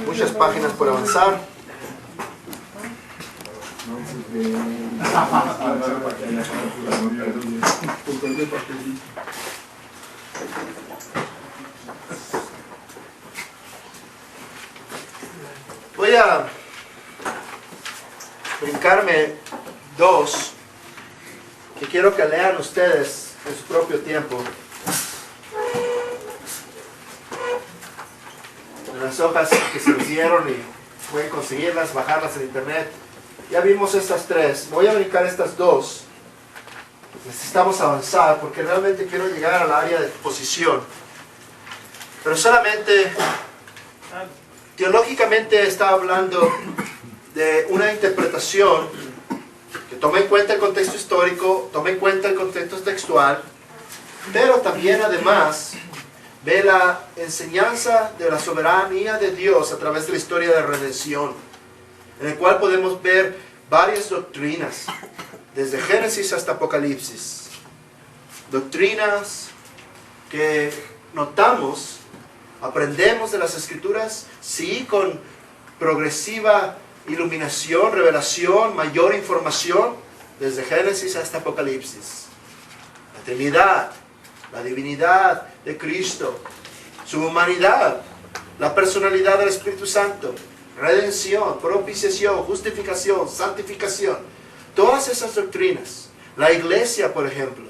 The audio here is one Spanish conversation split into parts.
Muchas páginas por avanzar. Voy a brincarme dos que quiero que lean ustedes en su propio tiempo. Las hojas que se les dieron y pueden conseguirlas, bajarlas en internet. Ya vimos estas tres. Voy a brincar estas dos. Necesitamos avanzar porque realmente quiero llegar al área de exposición. Pero solamente, teológicamente está hablando de una interpretación que tome en cuenta el contexto histórico, tome en cuenta el contexto textual, pero también además ve la enseñanza de la soberanía de Dios a través de la historia de redención, en el cual podemos ver varias doctrinas, desde Génesis hasta Apocalipsis. Doctrinas que notamos, aprendemos de las Escrituras, sí, con progresiva iluminación, revelación, mayor información, desde Génesis hasta Apocalipsis. La Trinidad, la divinidad de Cristo, su humanidad, la personalidad del Espíritu Santo, redención, propiciación, justificación, santificación, todas esas doctrinas. La iglesia, por ejemplo,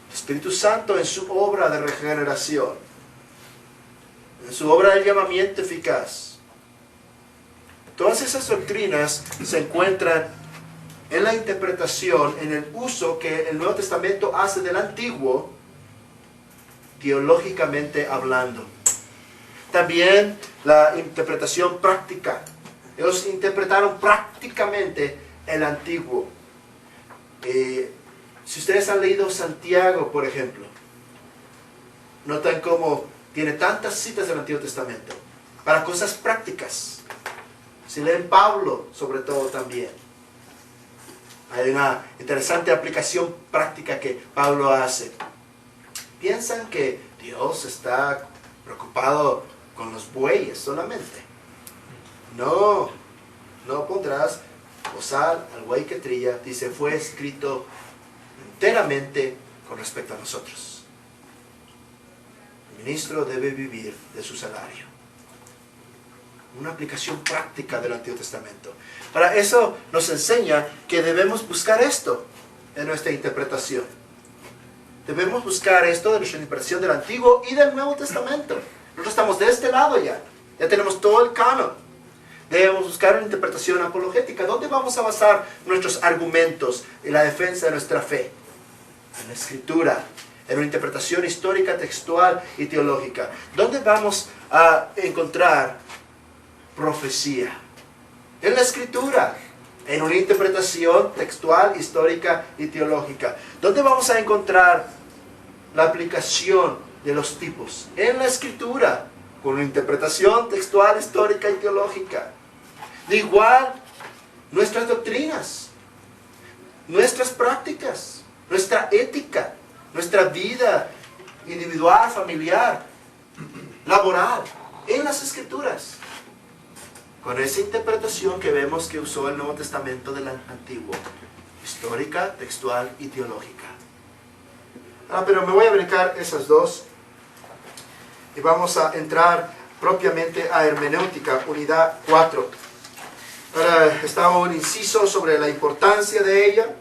el Espíritu Santo en su obra de regeneración, en su obra de llamamiento eficaz. Todas esas doctrinas se encuentran en la interpretación, en el uso que el Nuevo Testamento hace del Antiguo, teológicamente hablando. También la interpretación práctica. Ellos interpretaron prácticamente el Antiguo. Si ustedes han leído Santiago, por ejemplo, notan cómo tiene tantas citas del Antiguo Testamento para cosas prácticas. Si leen Pablo, sobre todo también, hay una interesante aplicación práctica que Pablo hace. ¿Piensan que Dios está preocupado con los bueyes solamente? No, no pondrás bozal al buey que trilla. Dice, fue escrito enteramente con respecto a nosotros. El ministro debe vivir de su salario. Una aplicación práctica del Antiguo Testamento. Para eso nos enseña que debemos buscar esto en nuestra interpretación. Debemos buscar esto de nuestra interpretación del Antiguo y del Nuevo Testamento. Nosotros estamos de este lado ya. Ya tenemos todo el canon. Debemos buscar una interpretación apologética. ¿Dónde vamos a basar nuestros argumentos en la defensa de nuestra fe? En la Escritura, en una interpretación histórica, textual y teológica. ¿Dónde vamos a encontrar profecía? En la Escritura, en una interpretación textual, histórica y teológica. ¿Dónde vamos a encontrar la aplicación de los tipos? En la Escritura, con una interpretación textual, histórica y teológica. De igual, nuestras doctrinas, nuestras prácticas, nuestra ética, nuestra vida individual, familiar, laboral, en las Escrituras. Con esa interpretación que vemos que usó el Nuevo Testamento del Antiguo, histórica, textual y teológica. Pero me voy a brincar esas dos y vamos a entrar propiamente a hermenéutica, unidad 4. Está un inciso sobre la importancia de ella,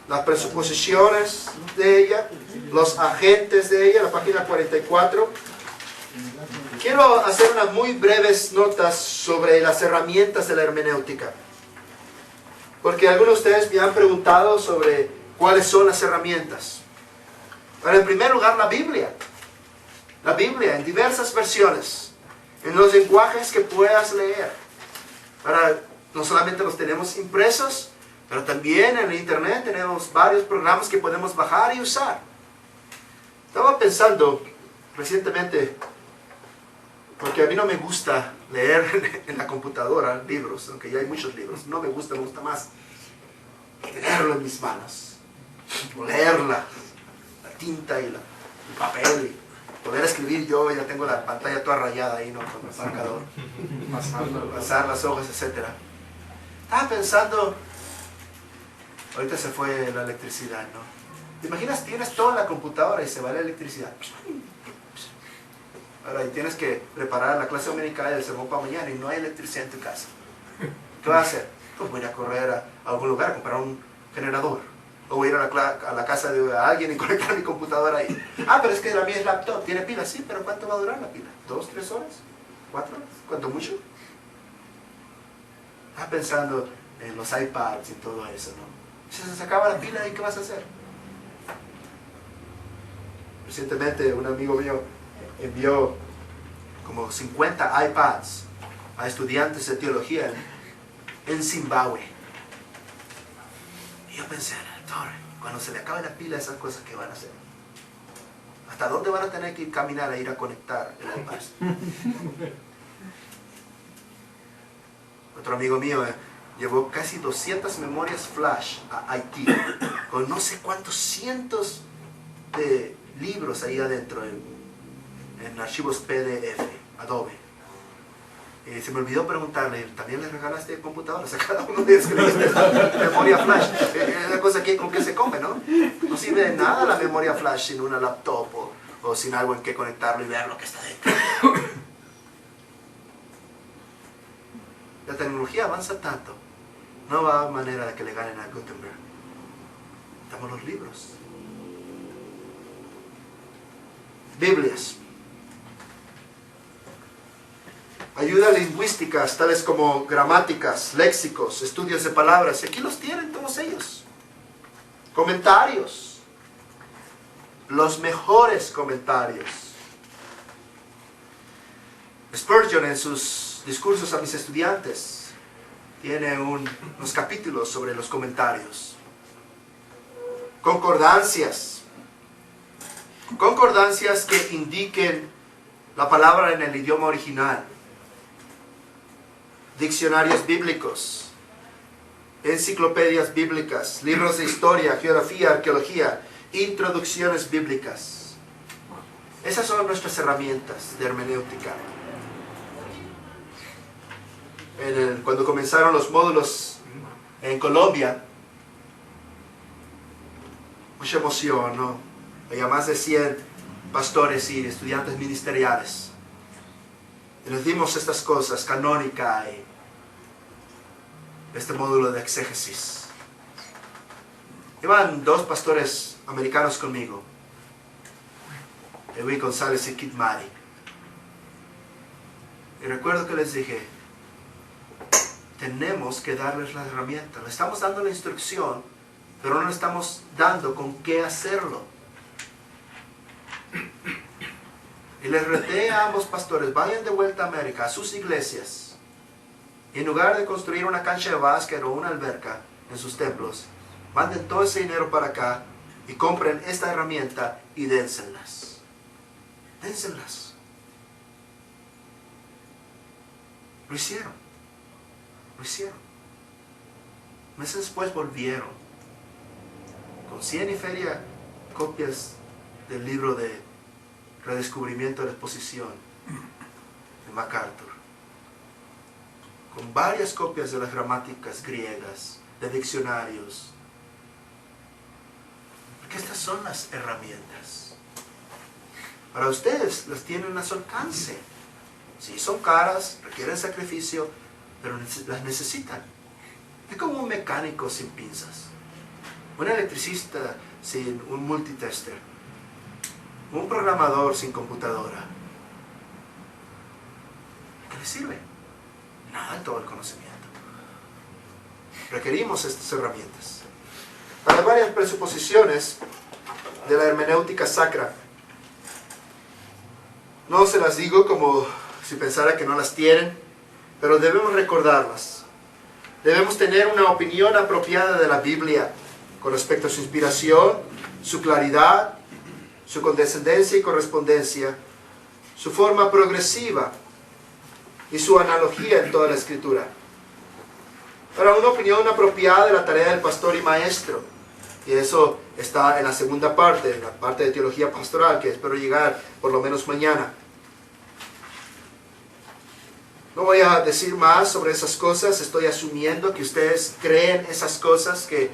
las presuposiciones de ella, los agentes de ella, la página 44. Quiero hacer unas muy breves notas sobre las herramientas de la hermenéutica. Porque algunos de ustedes me han preguntado sobre cuáles son las herramientas. Pero en primer lugar, la Biblia. La Biblia en diversas versiones, en los lenguajes que puedas leer. No solamente los tenemos impresos, pero también en el internet tenemos varios programas que podemos bajar y usar. Estaba pensando recientemente, porque a mí no me gusta leer en la computadora libros, aunque ya hay muchos libros. No me gusta más tenerlo en mis manos, olerla, la tinta y el papel. poder escribir yo, ya tengo la pantalla toda rayada ahí, ¿no? Con el marcador, pasar las hojas, etc. Estaba pensando, ahorita se fue la electricidad, ¿no? ¿Te imaginas? Tienes toda la computadora y se va la electricidad. Ahora, y tienes que preparar la clase dominical y el sermón para mañana y no hay electricidad en tu casa. ¿Qué vas a hacer? Pues voy a correr a algún lugar a comprar un generador. O voy a ir a la casa de alguien y conectar mi computadora ahí. Ah, pero es que la mía es laptop, tiene pila. Sí, pero ¿cuánto va a durar la pila? ¿2, 3 horas? ¿4 horas? ¿Cuánto mucho? Estaba pensando en los iPads y todo eso, ¿no? Si se acaba la pila, ¿y qué vas a hacer? Recientemente un amigo mío envió como 50 iPads a estudiantes de teología en Zimbabue. Y yo pensé, cuando se le acabe la pila, esas cosas que van a hacer. ¿Hasta dónde van a tener que caminar a ir a conectar el iPad? Otro amigo mío llevó casi 200 memorias flash a Haití, con no sé cuántos cientos de libros ahí adentro en archivos PDF, Adobe. Se me olvidó preguntarle, ¿también le regalaste computadoras a cada uno de ellos que le diste memoria flash? Es la cosa que con que se come, ¿no? No sirve de nada la memoria flash sin una laptop o sin algo en que conectarlo y ver lo que está dentro. La tecnología avanza tanto, no va a haber manera de que le ganen a Gutenberg. Damos los libros. Biblias. Ayudas lingüísticas, tales como gramáticas, léxicos, estudios de palabras. Y aquí los tienen todos ellos. Comentarios. Los mejores comentarios. Spurgeon en sus discursos a mis estudiantes tiene unos capítulos sobre los comentarios. Concordancias. Concordancias que indiquen la palabra en el idioma original. Diccionarios bíblicos, enciclopedias bíblicas, libros de historia, geografía, arqueología, introducciones bíblicas. Esas son nuestras herramientas de hermenéutica. Cuando comenzaron los módulos en Colombia, mucha emoción, ¿no? Había más de 100 pastores y estudiantes ministeriales. Y les dimos estas cosas, canónica y este módulo de exégesis. Iban 2 pastores americanos conmigo, Edwin González y Kit Mari. Y recuerdo que les dije, tenemos que darles la herramienta. Le estamos dando la instrucción, pero no le estamos dando con qué hacerlo. Y les reté a ambos pastores, vayan de vuelta a América, a sus iglesias. Y en lugar de construir una cancha de básquet o una alberca en sus templos, manden todo ese dinero para acá y compren esta herramienta y dénselas. Dénselas. Lo hicieron. Lo hicieron. Meses después volvieron con 100 y feria copias del libro de Redescubrimiento de la Exposición de MacArthur, con varias copias de las gramáticas griegas, de diccionarios, porque estas son las herramientas. Para ustedes las tienen a su alcance. Sí, son caras, requieren sacrificio, pero las necesitan. Es como un mecánico sin pinzas, un electricista sin un multitester, un programador sin computadora. ¿Qué le sirve? Nada en todo el conocimiento. Requerimos estas herramientas. Hay varias presuposiciones de la hermenéutica sacra. No se las digo como si pensara que no las tienen, pero debemos recordarlas. Debemos tener una opinión apropiada de la Biblia con respecto a su inspiración, su claridad, su condescendencia y correspondencia, su forma progresiva y su analogía en toda la Escritura. Para una opinión apropiada de la tarea del pastor y maestro, Y eso está en la segunda parte, en la parte de teología pastoral, que espero llegar por lo menos mañana. No voy a decir más sobre esas cosas, estoy asumiendo que ustedes creen esas cosas, que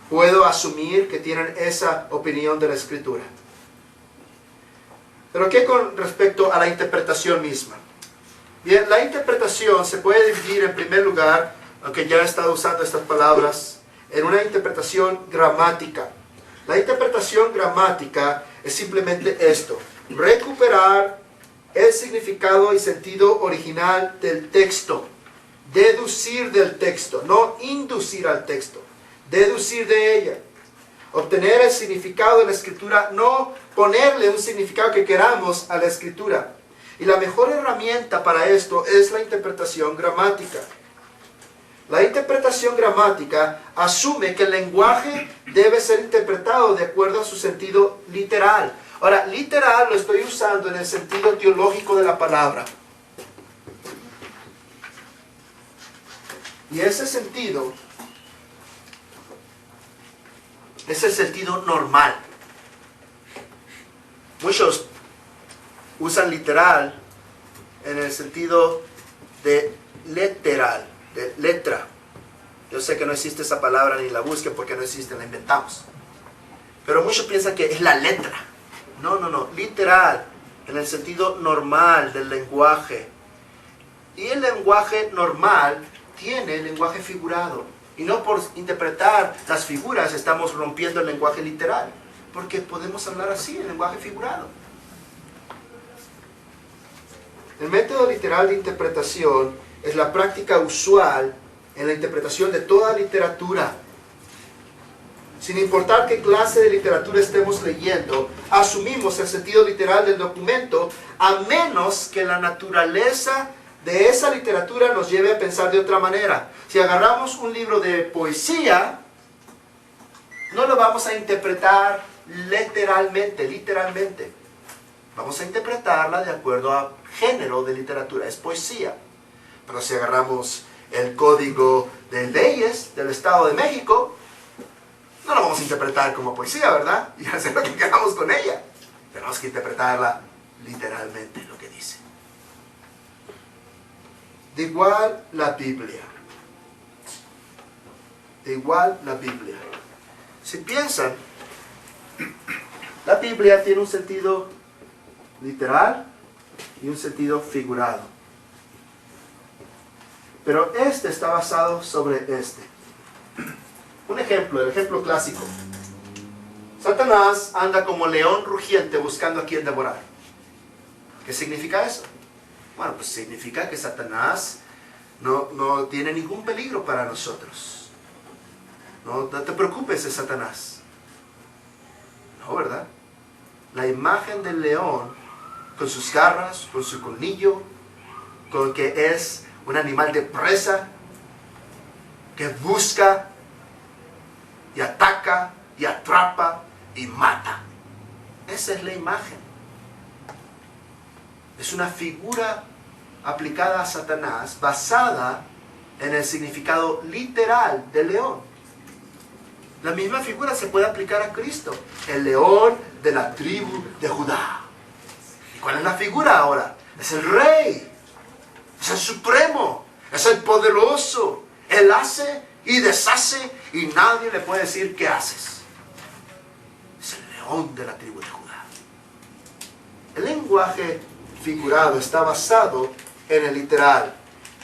puedo asumir que tienen esa opinión de la Escritura. Pero ¿qué con respecto a la interpretación misma? Bien, la interpretación se puede dividir en primer lugar, aunque ya he estado usando estas palabras, en una interpretación gramática. La interpretación gramática es simplemente esto: recuperar el significado y sentido original del texto, deducir del texto, no inducir al texto, deducir de ella, obtener el significado de la Escritura, no ponerle un significado que queramos a la Escritura. Y la mejor herramienta para esto es la interpretación gramática. La interpretación gramática asume que el lenguaje debe ser interpretado de acuerdo a su sentido literal. Ahora, literal lo estoy usando en el sentido teológico de la palabra. Y ese sentido es el sentido normal. Muchos usan literal en el sentido de literal, de letra. Yo sé que no existe esa palabra, ni la busquen porque no existe, la inventamos. Pero muchos piensan que es la letra. No, literal, en el sentido normal del lenguaje. Y el lenguaje normal tiene el lenguaje figurado. Y no por interpretar las figuras estamos rompiendo el lenguaje literal, porque podemos hablar así, el lenguaje figurado. El método literal de interpretación es la práctica usual en la interpretación de toda literatura. Sin importar qué clase de literatura estemos leyendo, asumimos el sentido literal del documento, a menos que la naturaleza de esa literatura nos lleve a pensar de otra manera. Si agarramos un libro de poesía, no lo vamos a interpretar literalmente. Vamos a interpretarla de acuerdo a género de literatura, es poesía. Pero si agarramos el Código de Leyes del Estado de México, no lo vamos a interpretar como poesía, ¿verdad? Y hacer lo que queramos con ella. Tenemos que interpretarla literalmente, lo que dice. De igual la Biblia. Si piensan, la Biblia tiene un sentido literal y un sentido figurado. Pero este está basado sobre este. Un ejemplo, el ejemplo clásico. Satanás anda como león rugiente buscando a quien devorar. ¿Qué significa eso? Bueno, pues significa que Satanás no tiene ningún peligro para nosotros. No te preocupes de Satanás. No, ¿verdad? La imagen del león, con sus garras, con su colmillo, con que es un animal de presa, que busca y ataca y atrapa y mata. Esa es la imagen. Es una figura aplicada a Satanás basada en el significado literal del león. La misma figura se puede aplicar a Cristo, el león de la tribu de Judá. ¿Y cuál es la figura ahora? Es el rey, es el supremo, es el poderoso. Él hace y deshace y nadie le puede decir qué haces. Es el león de la tribu de Judá. El lenguaje figurado está basado en el literal.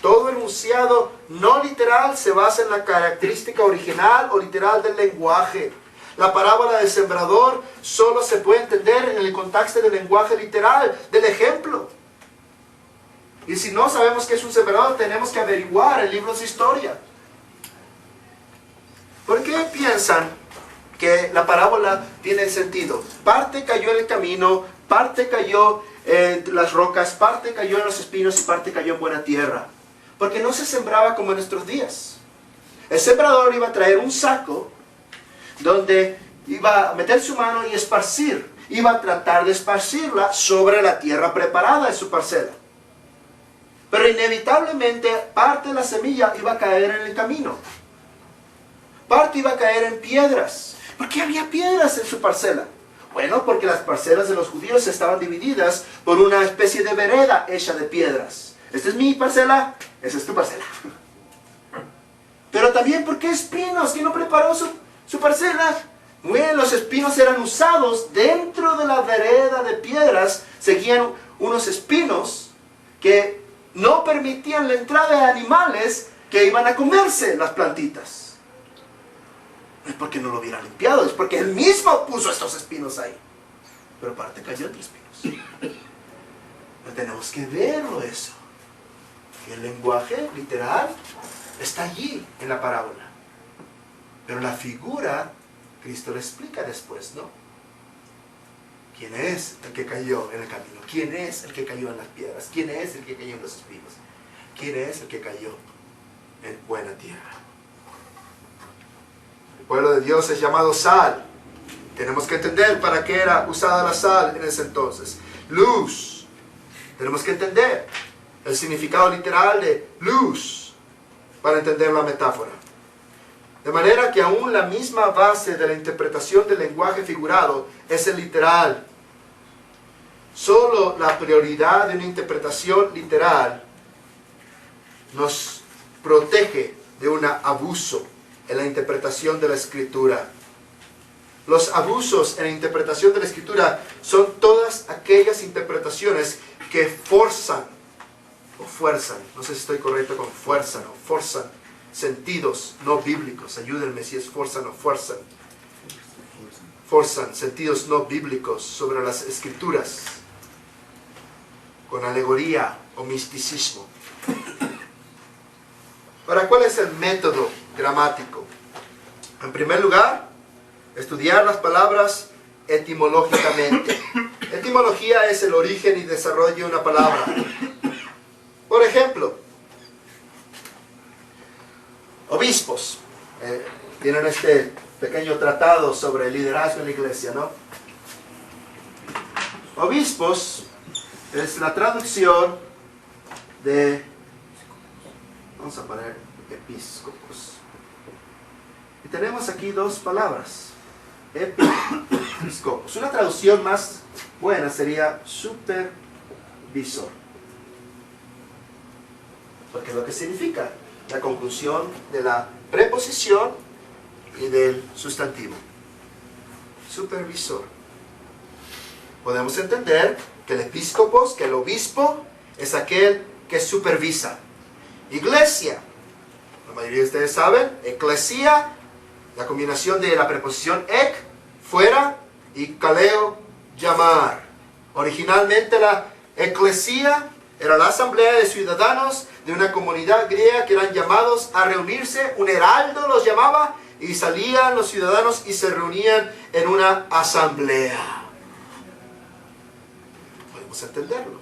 Todo enunciado no literal se basa en la característica original o literal del lenguaje. La parábola del sembrador solo se puede entender en el contexto del lenguaje literal, del ejemplo. Y si no sabemos qué es un sembrador, tenemos que averiguar en libros de historia. ¿Por qué piensan que la parábola tiene sentido? Parte cayó en el camino, parte cayó en las rocas, parte cayó en los espinos y parte cayó en buena tierra. Porque no se sembraba como en nuestros días. El sembrador iba a traer un saco donde iba a meter su mano y esparcir. Iba a tratar de esparcirla sobre la tierra preparada en su parcela. Pero inevitablemente parte de la semilla iba a caer en el camino. Parte iba a caer en piedras. ¿Por qué había piedras en su parcela? Bueno, porque las parcelas de los judíos estaban divididas por una especie de vereda hecha de piedras. Esta es mi parcela, esa es tu parcela. Pero también, ¿por qué espinos? ¿Quién no preparó su parcela? Bueno, los espinos eran usados dentro de la vereda de piedras. Seguían unos espinos que no permitían la entrada de animales que iban a comerse las plantitas. No es porque no lo hubiera limpiado, es porque él mismo puso estos espinos ahí. Pero aparte cayó entre espinos. Pero tenemos que verlo eso. Y el lenguaje literal está allí en la parábola. Pero la figura, Cristo le explica después, ¿no? ¿Quién es el que cayó en el camino? ¿Quién es el que cayó en las piedras? ¿Quién es el que cayó en los espinos? ¿Quién es el que cayó en buena tierra? El pueblo de Dios es llamado sal. Tenemos que entender para qué era usada la sal en ese entonces. Luz. Tenemos que entender el significado literal de luz para entender la metáfora. De manera que aún la misma base de la interpretación del lenguaje figurado es el literal. Solo la prioridad de una interpretación literal nos protege de un abuso en la interpretación de la Escritura. Los abusos en la interpretación de la Escritura son todas aquellas interpretaciones que forzan, no sé si estoy correcto con forzan sentidos no bíblicos. Ayúdenme si es forzan o fuerzan. Forzan sentidos no bíblicos sobre las Escrituras con alegoría o misticismo. Ahora, ¿cuál es el método gramático? En primer lugar, estudiar las palabras etimológicamente. Etimología es el origen y desarrollo de una palabra. Por ejemplo, obispos. Tienen este pequeño tratado sobre el liderazgo en la iglesia, ¿no? Obispos es la traducción de, vamos a poner episcopos. Y tenemos aquí dos palabras. Episcopos. Una traducción más buena sería supervisor. Porque lo que significa la conjunción de la preposición y del sustantivo. Supervisor. Podemos entender que el obispo es aquel que supervisa. Iglesia. La mayoría de ustedes saben, eclesia, la combinación de la preposición ek, fuera, y kaleo, llamar. Originalmente la eclesia era la asamblea de ciudadanos de una comunidad griega que eran llamados a reunirse. Un heraldo los llamaba y salían los ciudadanos y se reunían en una asamblea. Podemos entenderlo.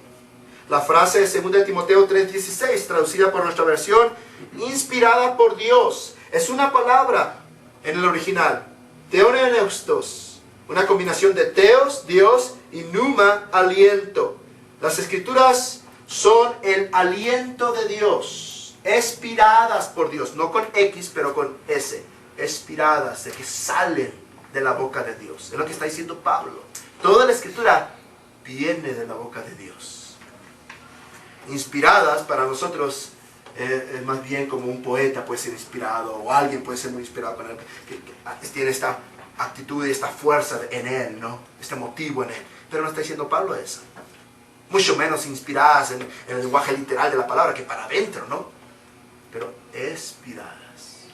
La frase de 2 Timoteo 3:16, traducida por nuestra versión, inspirada por Dios, es una palabra en el original, theoneustos, una combinación de theos, Dios, y pneuma, aliento. Las Escrituras son el aliento de Dios, expiradas por Dios, no con X, pero con S, expiradas, de que salen de la boca de Dios. Es lo que está diciendo Pablo. Toda la Escritura viene de la boca de Dios. Inspiradas para nosotros es más bien como un poeta puede ser inspirado, o alguien puede ser muy inspirado con él, que tiene esta actitud y esta fuerza en él, ¿no? Este motivo en él. Pero no está diciendo Pablo eso. Mucho menos inspiradas en el lenguaje literal de la palabra, que para adentro, ¿no? Pero expiradas.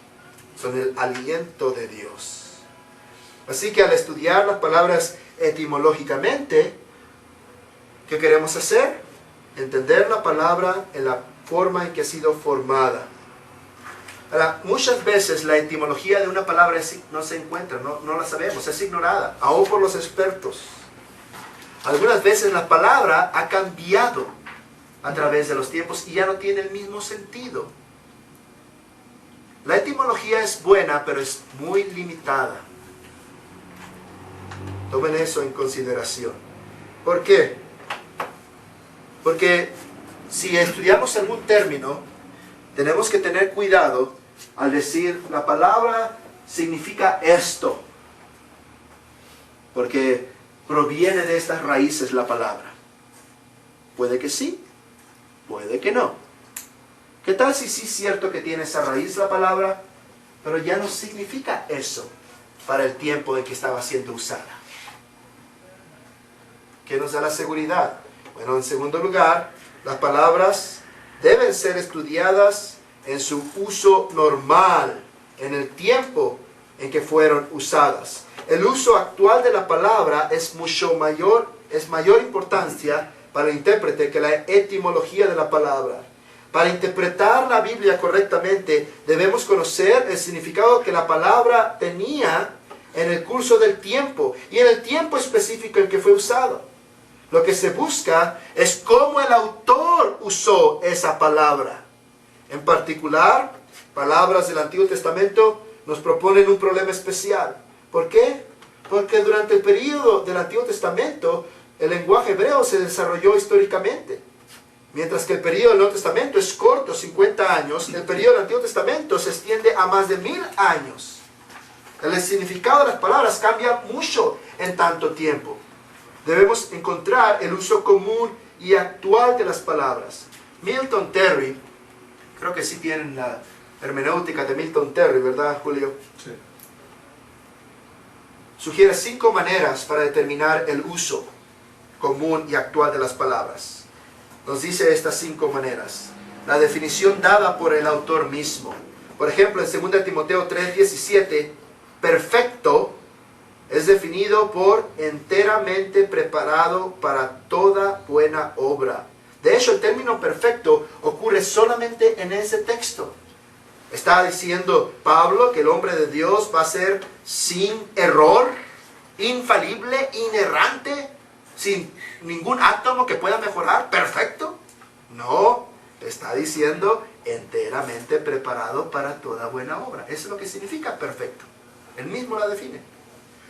Son el aliento de Dios. Así que al estudiar las palabras etimológicamente, ¿qué queremos hacer? Entender la palabra en la forma en que ha sido formada. Ahora, muchas veces la etimología de una palabra no se encuentra, no la sabemos, es ignorada, aún por los expertos. Algunas veces la palabra ha cambiado a través de los tiempos y ya no tiene el mismo sentido. La etimología es buena, pero es muy limitada. Tomen eso en consideración. ¿Por qué? Porque si estudiamos algún término, tenemos que tener cuidado al decir la palabra significa esto. porque proviene de estas raíces la palabra. Puede que sí, puede que no. ¿Qué tal si sí es cierto que tiene esa raíz la palabra, pero ya no significa eso para el tiempo en que estaba siendo usada? ¿Qué nos da la seguridad? Bueno, en segundo lugar, las palabras deben ser estudiadas en su uso normal, en el tiempo en que fueron usadas. El uso actual de la palabra es mayor importancia para el intérprete que la etimología de la palabra. Para interpretar la Biblia correctamente, debemos conocer el significado que la palabra tenía en el curso del tiempo y en el tiempo específico en que fue usado. Lo que se busca es cómo el autor usó esa palabra. En particular, palabras del Antiguo Testamento nos proponen un problema especial. ¿Por qué? Porque durante el periodo del Antiguo Testamento, el lenguaje hebreo se desarrolló históricamente. Mientras que el periodo del Nuevo Testamento es corto, 50 años, el periodo del Antiguo Testamento se extiende a más de 1000 años. El significado de las palabras cambia mucho en tanto tiempo. Debemos encontrar el uso común y actual de las palabras. Milton Terry, creo que sí tienen la hermenéutica de Milton Terry, ¿verdad, Julio? Sí. Sugiere 5 maneras para determinar el uso común y actual de las palabras. Nos dice estas 5 maneras. La definición dada por el autor mismo. Por ejemplo, en 2 Timoteo 3:17, perfecto es definido por enteramente preparado para toda buena obra. De hecho, el término perfecto ocurre solamente en ese texto. Está diciendo Pablo que el hombre de Dios va a ser sin error, infalible, inerrante, sin ningún átomo que pueda mejorar, perfecto. No, está diciendo enteramente preparado para toda buena obra. Eso es lo que significa perfecto. Él mismo la define.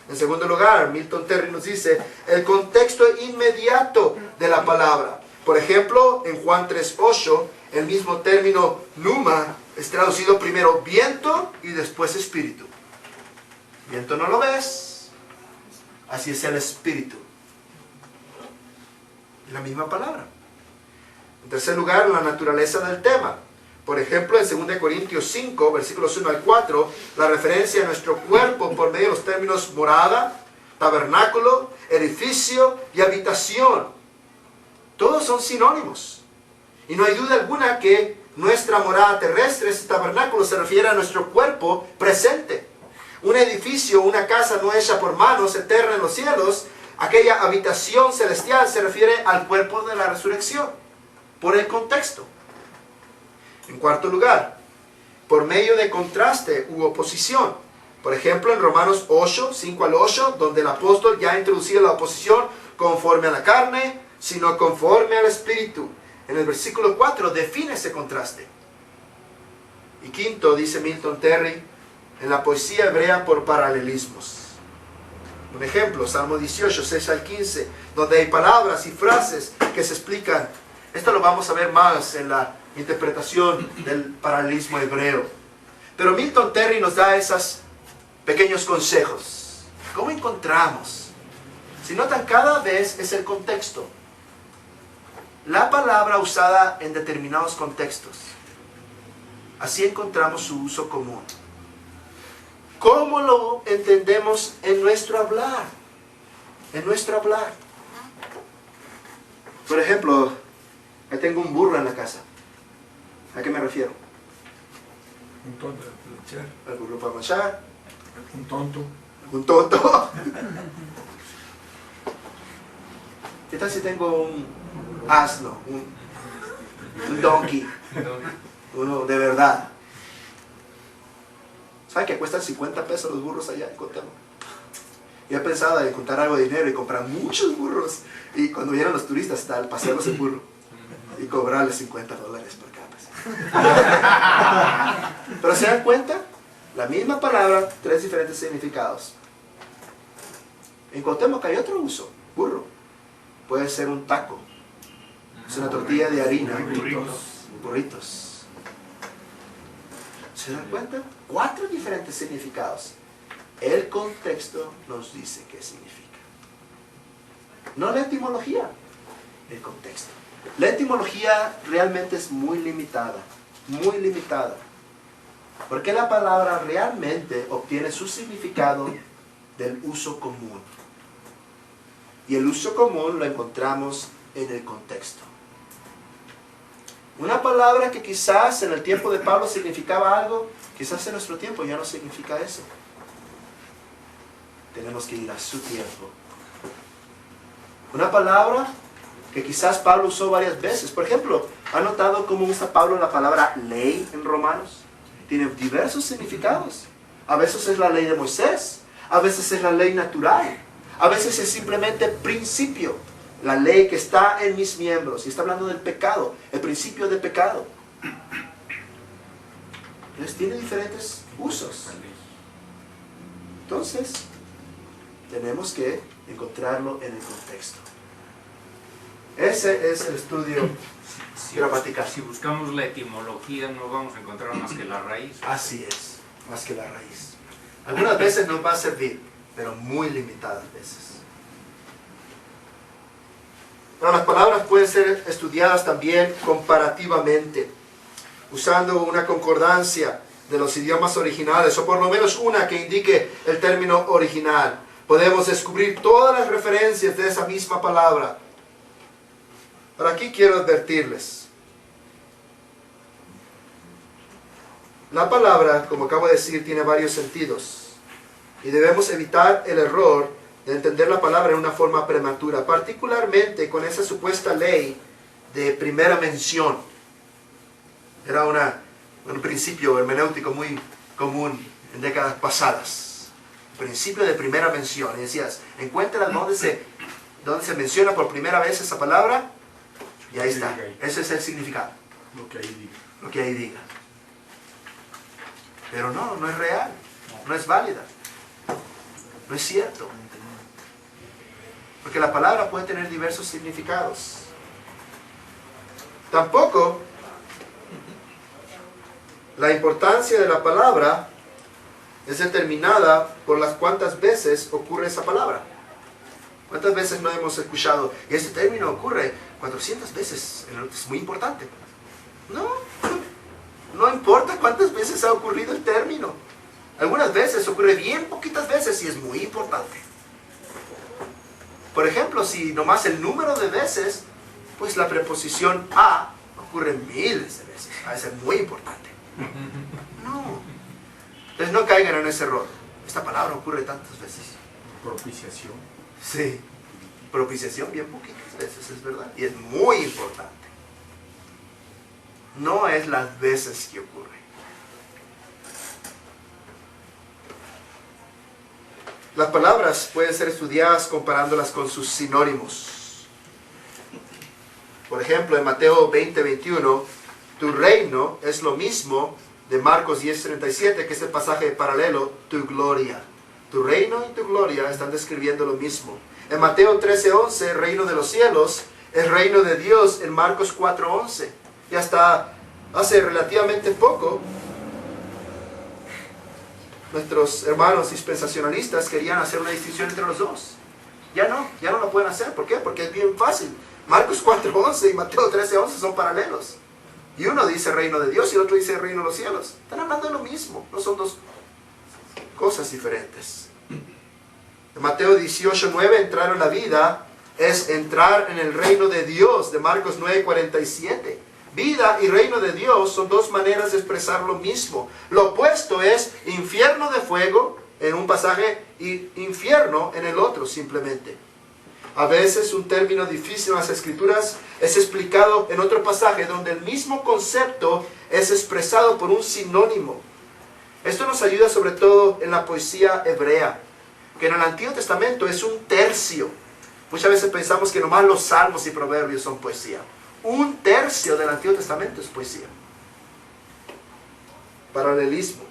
En segundo lugar, Milton Terry nos dice el contexto inmediato de la palabra. Por ejemplo, en Juan 3:8, el mismo término pneuma es traducido primero viento y después espíritu. Viento no lo ves, así es el espíritu. La misma palabra. En tercer lugar, la naturaleza del tema. Por ejemplo, en 2 Corintios 5, versículos 1 al 4, la referencia a nuestro cuerpo por medio de los términos morada, tabernáculo, edificio y habitación. Todos son sinónimos. Y no hay duda alguna que nuestra morada terrestre, ese tabernáculo, se refiere a nuestro cuerpo presente. Un edificio, una casa no hecha por manos, eterna en los cielos, aquella habitación celestial se refiere al cuerpo de la resurrección, por el contexto. En cuarto lugar, por medio de contraste u oposición. Por ejemplo, en Romanos 8, 5 al 8, donde el apóstol ya ha introducido la oposición conforme a la carne, sino conforme al espíritu. En el versículo 4 define ese contraste. Y quinto, dice Milton Terry, en la poesía hebrea por paralelismos. Un ejemplo, Salmo 18, 6 al 15, donde hay palabras y frases que se explican. Esto lo vamos a ver más en la interpretación del paralelismo hebreo. Pero Milton Terry nos da esos pequeños consejos. ¿Cómo encontramos? Si notan, cada vez es el contexto. La palabra usada en determinados contextos. Así encontramos su uso común. ¿Cómo lo entendemos en nuestro hablar? En nuestro hablar. Por ejemplo, ahí tengo un burro en la casa. ¿A qué me refiero? Un tonto. El burro para manchar. Un tonto. Un tonto. ¿Qué tal si tengo un asno? Un donkey. Uno de verdad. ¿Saben que cuestan 50 pesos los burros allá en Cotemo? Yo he pensado en juntar algo de dinero y comprar muchos burros. Y cuando vienen los turistas, tal, pasearlos en burro. Y cobrarles $50 por cada paseo. Pero ¿se dan cuenta? La misma palabra, 3 diferentes significados. En Cuauhtémoc hay otro uso. Burro. Puede ser un taco. Es una tortilla de harina. Burritos. ¿Se dan cuenta? 4 diferentes significados. El contexto nos dice qué significa. No la etimología, el contexto. La etimología realmente es muy limitada, muy limitada. Porque la palabra realmente obtiene su significado del uso común. Y el uso común lo encontramos en el contexto. Una palabra que quizás en el tiempo de Pablo significaba algo, quizás en nuestro tiempo ya no significa eso. Tenemos que ir a su tiempo. Una palabra que quizás Pablo usó varias veces. Por ejemplo, ¿ha notado cómo usa Pablo la palabra ley en Romanos? Tiene diversos significados. A veces es la ley de Moisés, a veces es la ley natural, a veces es simplemente principio, la ley que está en mis miembros. Y está hablando del pecado, el principio de pecado. Entonces tiene diferentes usos. Entonces, tenemos que encontrarlo en el contexto. Ese es el estudio gramatical. Si buscamos la etimología no vamos a encontrar más que la raíz. Así es, más que la raíz. Algunas veces nos va a servir, pero muy limitadas veces. Ahora, las palabras pueden ser estudiadas también comparativamente, usando una concordancia de los idiomas originales, o por lo menos una que indique el término original. Podemos descubrir todas las referencias de esa misma palabra. Pero aquí quiero advertirles. La palabra, como acabo de decir, tiene varios sentidos. Y debemos evitar el error de entender la palabra en una forma prematura, particularmente con esa supuesta ley de primera mención. Era un principio hermenéutico muy común en décadas pasadas. El principio de primera mención. Y decías, encuentra dónde se menciona por primera vez esa palabra, y ahí está. Ese es el significado. Lo que ahí diga. Lo que ahí diga. Pero no es real. No es válida. No es cierto. Porque la palabra puede tener diversos significados. Tampoco la importancia de la palabra es determinada por las cuantas veces ocurre esa palabra. ¿Cuántas veces no hemos escuchado? Y este término ocurre 400 veces. Es muy importante. No importa cuántas veces ha ocurrido el término. Algunas veces ocurre bien poquitas veces y es muy importante. Por ejemplo, si nomás el número de veces, pues la preposición a ocurre miles de veces. Va a ser muy importante. No. Entonces no caigan en ese error. Esta palabra ocurre tantas veces. Propiciación. Sí. Propiciación bien poquitas veces, es verdad. Y es muy importante. No es las veces que ocurre. Las palabras pueden ser estudiadas comparándolas con sus sinónimos. Por ejemplo, en Mateo 20:21, tu reino es lo mismo de Marcos 10:37, que es el pasaje paralelo, tu gloria. Tu reino y tu gloria están describiendo lo mismo. En Mateo 13:11, reino de los cielos, es reino de Dios en Marcos 4:11. Y hasta hace relativamente poco, nuestros hermanos dispensacionalistas querían hacer una distinción entre los dos. Ya no lo pueden hacer. ¿Por qué? Porque es bien fácil. Marcos 4:11 y Mateo 13:11 son paralelos. Y uno dice reino de Dios y el otro dice reino de los cielos. Están hablando de lo mismo. No son dos cosas diferentes. En Mateo 18:9, entrar en la vida es entrar en el reino de Dios, de Marcos 9:47. Vida y reino de Dios son dos maneras de expresar lo mismo. Lo opuesto es infierno de fuego en un pasaje y infierno en el otro, simplemente. A veces un término difícil en las Escrituras es explicado en otro pasaje donde el mismo concepto es expresado por un sinónimo. Esto nos ayuda sobre todo en la poesía hebrea, que en el Antiguo Testamento es un tercio. Muchas veces pensamos que nomás los salmos y proverbios son poesía. Un tercio del Antiguo Testamento es poesía. Paralelismo.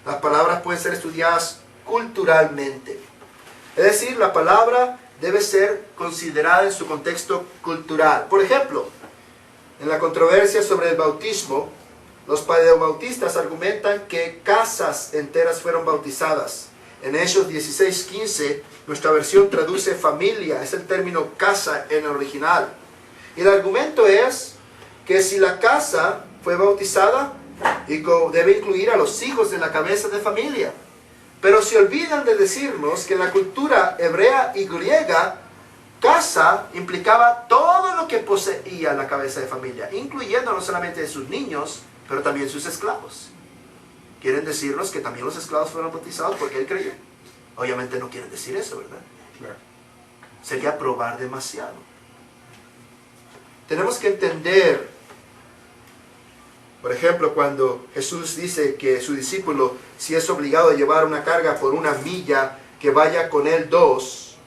Las palabras pueden ser estudiadas culturalmente. Es decir, la palabra debe ser considerada en su contexto cultural. Por ejemplo, en la controversia sobre el bautismo, los paleobautistas argumentan que casas enteras fueron bautizadas. En Hechos 16:15, nuestra versión traduce familia, es el término casa en el original. Y el argumento es que si la casa fue bautizada, debe incluir a los hijos de la cabeza de familia. Pero se olvidan de decirnos que en la cultura hebrea y griega, casa implicaba todo lo que poseía la cabeza de familia, incluyendo no solamente sus niños, pero también sus esclavos. Quieren decirnos que también los esclavos fueron bautizados porque él creyó. Obviamente no quieren decir eso, ¿verdad? Claro. Sería probar demasiado. Tenemos que entender, por ejemplo, cuando Jesús dice que su discípulo, si es obligado a llevar una carga por 1 milla, que vaya con él 2,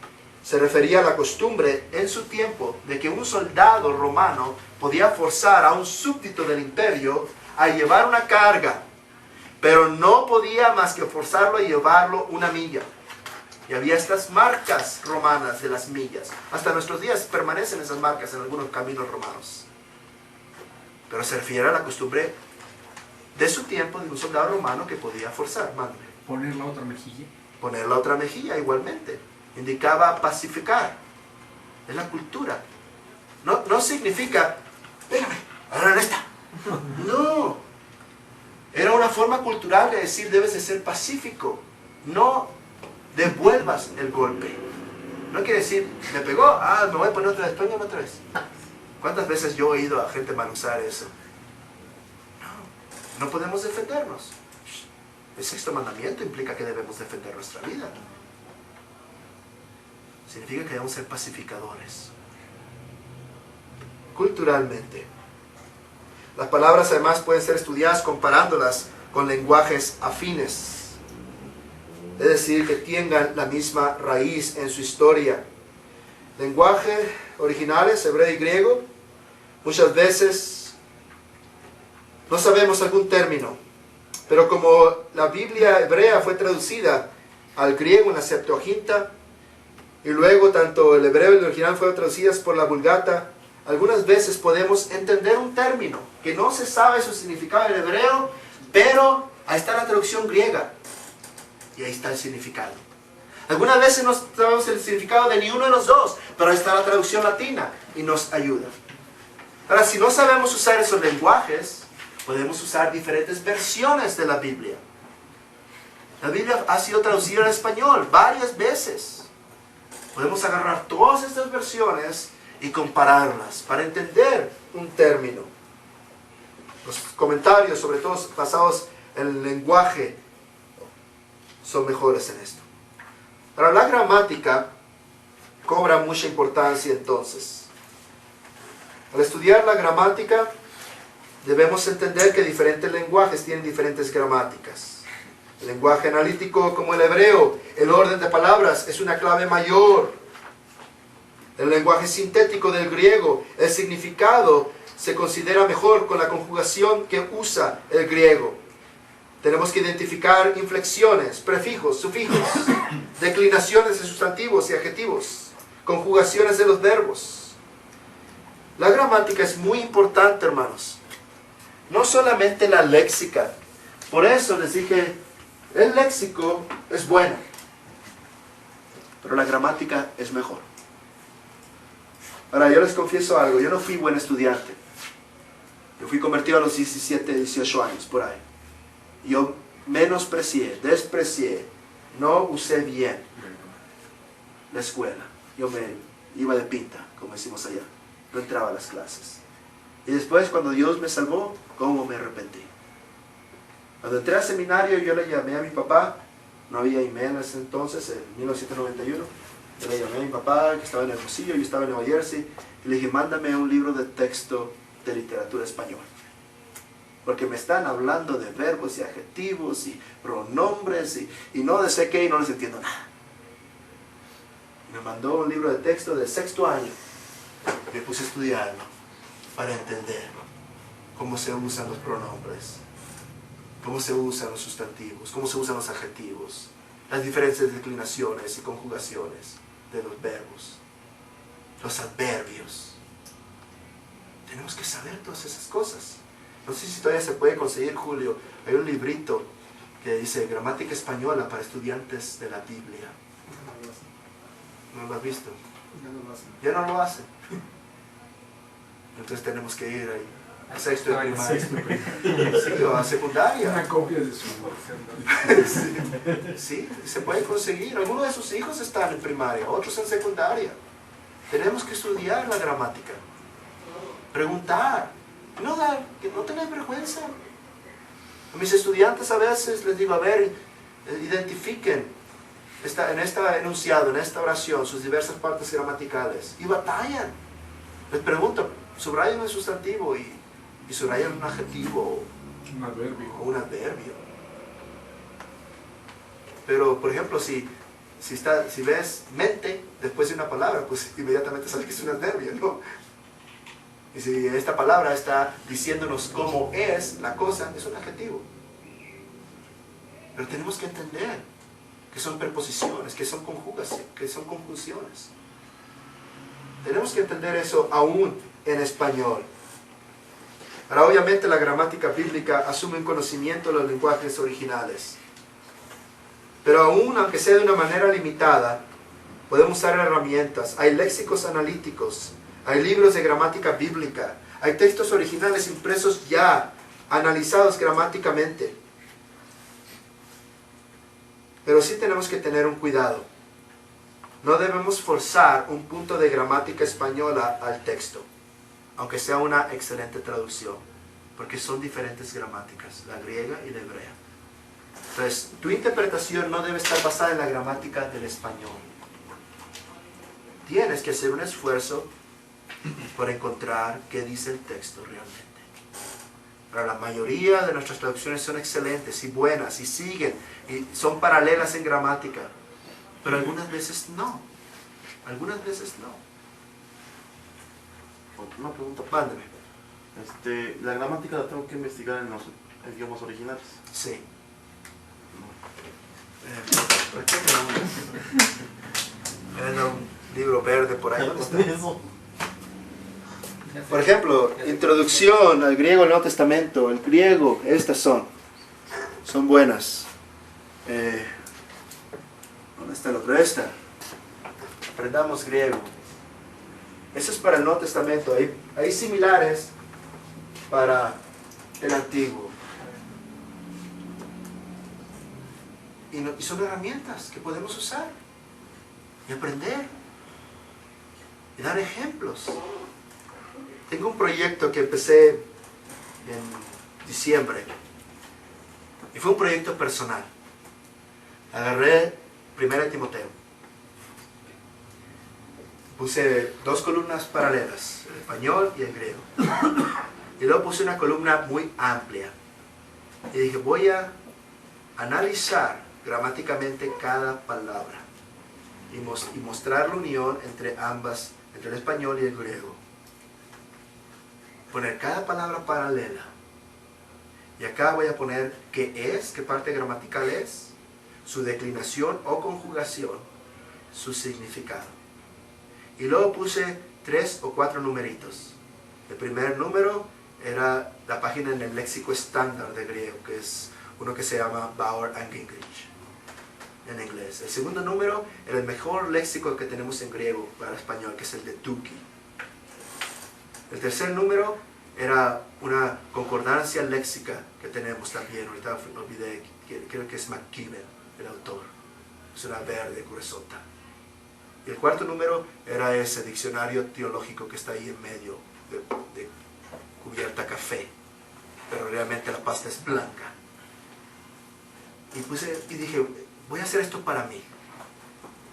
se refería a la costumbre en su tiempo de que un soldado romano podía forzar a un súbdito del imperio a llevar una carga, pero no podía más que forzarlo a llevarlo 1 milla. Y había estas marcas romanas de las millas. Hasta nuestros días permanecen esas marcas en algunos caminos romanos. Pero se refiere a la costumbre de su tiempo de un soldado romano que podía forzar. Mándame. Poner la otra mejilla. Poner la otra mejilla igualmente. Indicaba pacificar. Es la cultura. No significa, pégame, ahora en esta. No. Era una forma cultural de decir, debes de ser pacífico. No devuelvas el golpe. No quiere decir, me pegó, me voy a poner otra vez, póngame otra vez. ¿Cuántas veces yo he oído a gente mal usar eso? No podemos defendernos. El 6º mandamiento implica que debemos defender nuestra vida. Significa que debemos ser pacificadores. Culturalmente. Las palabras además pueden ser estudiadas comparándolas con lenguajes afines. Es decir, que tengan la misma raíz en su historia. Lenguaje originales, hebreo y griego, muchas veces no sabemos algún término, pero como la Biblia hebrea fue traducida al griego en la Septuaginta, y luego tanto el hebreo y el original fueron traducidas por la Vulgata, algunas veces podemos entender un término que no se sabe su significado en hebreo, pero ahí está la traducción griega. Y ahí está el significado. Algunas veces no sabemos el significado de ni uno de los dos, pero ahí está la traducción latina y nos ayuda. Ahora, si no sabemos usar esos lenguajes, podemos usar diferentes versiones de la Biblia. La Biblia ha sido traducida al español varias veces. Podemos agarrar todas estas versiones y compararlas para entender un término. Los comentarios, sobre todo basados en el lenguaje, son mejores en esto. Ahora, la gramática cobra mucha importancia entonces. Al estudiar la gramática, debemos entender que diferentes lenguajes tienen diferentes gramáticas. El lenguaje analítico, como el hebreo, el orden de palabras es una clave mayor. El lenguaje sintético del griego, el significado se considera mejor con la conjugación que usa el griego. Tenemos que identificar inflexiones, prefijos, sufijos, declinaciones de sustantivos y adjetivos, conjugaciones de los verbos. La gramática es muy importante, hermanos. No solamente la léxica. Por eso les dije, el léxico es bueno, pero la gramática es mejor. Ahora, yo les confieso algo, yo no fui buen estudiante. Yo fui convertido a los 17, 18 años, por ahí. Yo menosprecié, desprecié, no usé bien la escuela. Yo me iba de pinta, como decimos allá. No entraba a las clases. Y después, cuando Dios me salvó, ¿cómo me arrepentí? Cuando entré al seminario, yo le llamé a mi papá. No había email en ese entonces, en 1991. Yo le llamé a mi papá, que estaba en Hermosillo, yo estaba en Nueva Jersey. Y le dije, mándame un libro de texto de literatura española. Porque me están hablando de verbos y adjetivos y pronombres y no de sé qué y no les entiendo nada. Me mandó un libro de texto del 6º año. Me puse a estudiarlo para entender cómo se usan los pronombres, cómo se usan los sustantivos, cómo se usan los adjetivos, las diferentes declinaciones y conjugaciones de los verbos, los adverbios. Tenemos que saber todas esas cosas. No sé si todavía se puede conseguir, Julio. Hay un librito que dice gramática española para estudiantes de la Biblia. ¿No lo has visto? Ya no lo hacen. Entonces tenemos que ir ahí a sexto de primaria. Sí, o a secundaria. Una copia de su Sí, se puede conseguir. Algunos de sus hijos están en primaria, otros en secundaria. Tenemos que estudiar la gramática. Preguntar. No tener vergüenza. A mis estudiantes a veces les digo, a ver, identifiquen en este enunciado, en esta oración, sus diversas partes gramaticales. Y batallan. Les pregunto, subrayan el sustantivo y subrayan un adjetivo o un adverbio. Pero, por ejemplo, si ves mente después de una palabra, pues inmediatamente sabes que es un adverbio, ¿no? Y si esta palabra está diciéndonos cómo es la cosa, es un adjetivo. Pero tenemos que entender que son preposiciones, que son conjugaciones, que son conjunciones. Tenemos que entender eso aún en español. Ahora, obviamente la gramática bíblica asume un conocimiento de los lenguajes originales. Pero aún, aunque sea de una manera limitada, podemos usar herramientas. Hay léxicos analíticos, hay libros de gramática bíblica, hay textos originales impresos ya, analizados gramáticamente. Pero sí tenemos que tener un cuidado. No debemos forzar un punto de gramática española al texto, aunque sea una excelente traducción, porque son diferentes gramáticas, la griega y la hebrea. Entonces, tu interpretación no debe estar basada en la gramática del español. Tienes que hacer un esfuerzo por encontrar qué dice el texto realmente. Pero la mayoría de nuestras traducciones son excelentes y buenas y siguen y son paralelas en gramática. Pero algunas veces no. Algunas veces no. Una pregunta. Mándeme. ¿La gramática la tengo que investigar en los idiomas originales? Sí. ¿Por qué En un libro verde por ahí. ¿Dónde está? eso? Por ejemplo, introducción al griego del Nuevo Testamento. El griego, estas son buenas. ¿Dónde está el otro? Esta. Aprendamos griego. Eso es para el Nuevo Testamento. Hay similares para el Antiguo. Y son herramientas que podemos usar y aprender y dar ejemplos. Tengo un proyecto que empecé en diciembre y fue un proyecto personal. Agarré 1 Timoteo, puse 2 columnas paralelas, el español y el griego, y luego puse una columna muy amplia y dije, voy a analizar gramáticamente cada palabra y mostrar la unión entre ambas, entre el español y el griego. Poner cada palabra paralela. Y acá voy a poner qué es, qué parte gramatical es, su declinación o conjugación, su significado. Y luego puse 3 o 4 numeritos. El primer número era la página en el léxico estándar de griego, que es uno que se llama Bauer and Gingrich en inglés. El segundo número era el mejor léxico que tenemos en griego para español, que es el de Tukey. El tercer número era una concordancia léxica que tenemos también, ahorita olvidé, creo que es McKibben, el autor. Es una verde, gruesota. Y el cuarto número era ese diccionario teológico que está ahí en medio, de cubierta café, pero realmente la pasta es blanca. Y dije, voy a hacer esto para mí.